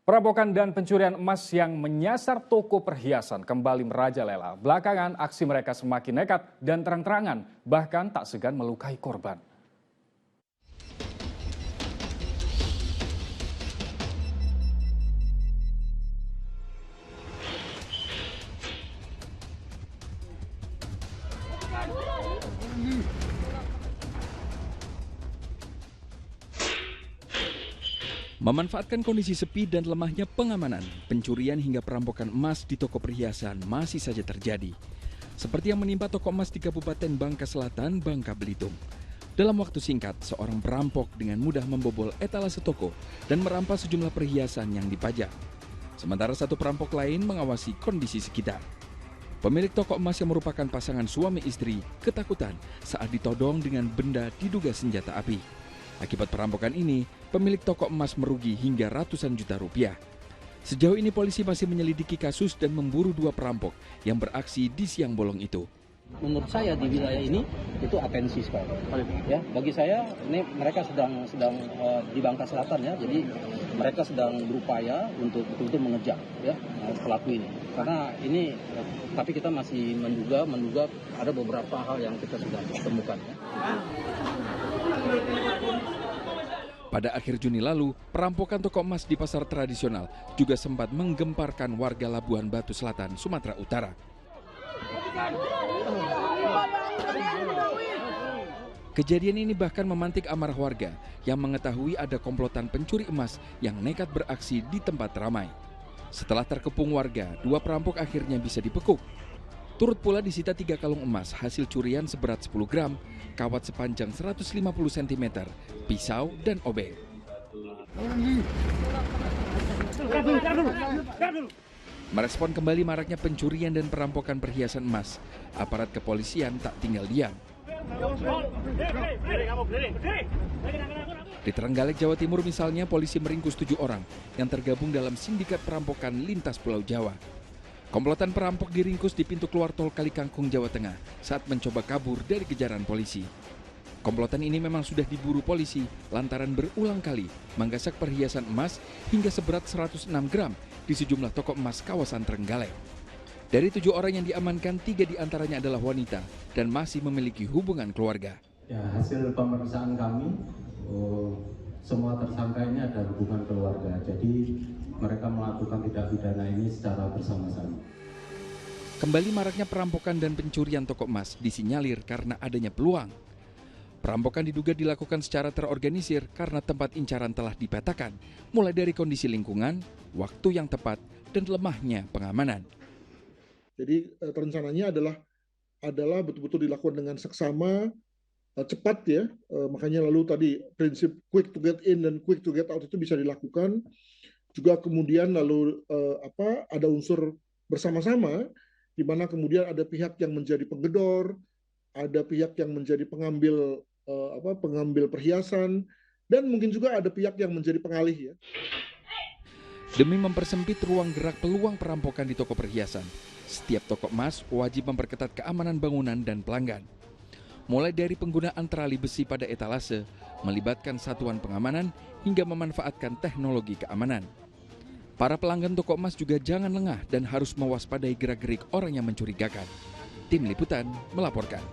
Perampokan dan pencurian emas yang menyasar toko perhiasan kembali merajalela. Belakangan aksi mereka semakin nekat dan terang-terangan, bahkan tak segan melukai korban. Memanfaatkan kondisi sepi dan lemahnya pengamanan, pencurian hingga perampokan emas di toko perhiasan masih saja terjadi. Seperti yang menimpa toko emas di Kabupaten Bangka Selatan, Bangka Belitung. Dalam waktu singkat, seorang perampok dengan mudah membobol etalase toko dan merampas sejumlah perhiasan yang dipajang. Sementara satu perampok lain mengawasi kondisi sekitar. Pemilik toko emas yang merupakan pasangan suami istri ketakutan saat ditodong dengan benda diduga senjata api. Akibat perampokan ini, pemilik toko emas merugi hingga ratusan juta rupiah. Sejauh ini polisi masih menyelidiki kasus dan memburu dua perampok yang beraksi di siang bolong itu. Menurut saya di wilayah ini itu atensi sekali. Ya, bagi saya ini mereka sedang di Bangka Selatan ya, jadi mereka sedang berupaya untuk betul-betul mengejar ya pelaku ini. Karena ini tapi kita masih menduga ada beberapa hal yang kita sudah temukan ya. Pada akhir Juni lalu, perampokan toko emas di pasar tradisional juga sempat menggemparkan warga Labuhan Batu Selatan, Sumatera Utara. Kejadian ini bahkan memantik amarah warga yang mengetahui ada komplotan pencuri emas yang nekat beraksi di tempat ramai. Setelah terkepung warga, dua perampok akhirnya bisa dibekuk. Turut pula disita 3 kalung emas hasil curian seberat 10 gram, kawat sepanjang 150 cm, pisau, dan obeng. Merespon kembali maraknya pencurian dan perampokan perhiasan emas, aparat kepolisian tak tinggal diam. Di Trenggalek, Jawa Timur misalnya, polisi meringkus 7 orang yang tergabung dalam sindikat perampokan lintas Pulau Jawa. Komplotan perampok diringkus di pintu keluar tol Kalikangkung, Jawa Tengah saat mencoba kabur dari kejaran polisi. Komplotan ini memang sudah diburu polisi lantaran berulang kali menggasak perhiasan emas hingga seberat 106 gram di sejumlah toko emas kawasan Trenggalek. Dari 7 orang yang diamankan, 3 diantaranya adalah wanita dan masih memiliki hubungan keluarga. Ya, hasil pemeriksaan kami, semua tersangka ini ada hubungan keluarga. Jadi mereka melakukan tindak pidana ini secara bersama-sama. Kembali maraknya perampokan dan pencurian toko emas disinyalir karena adanya peluang. Perampokan diduga dilakukan secara terorganisir karena tempat incaran telah dipetakan, mulai dari kondisi lingkungan, waktu yang tepat, dan lemahnya pengamanan. Jadi rencananya adalah betul-betul dilakukan dengan seksama, cepat ya, makanya lalu tadi prinsip quick to get in dan quick to get out itu bisa dilakukan. Juga kemudian lalu ada unsur bersama-sama, di mana kemudian ada pihak yang menjadi penggedor, ada pihak yang menjadi pengambil perhiasan, dan mungkin juga ada pihak yang menjadi pengalih ya. Demi mempersempit ruang gerak peluang perampokan di toko perhiasan, setiap toko emas wajib memperketat keamanan bangunan dan pelanggan. Mulai dari penggunaan terali besi pada etalase, melibatkan satuan pengamanan, hingga memanfaatkan teknologi keamanan. Para pelanggan toko emas juga jangan lengah dan harus mewaspadai gerak-gerik orang yang mencurigakan. Tim Liputan melaporkan.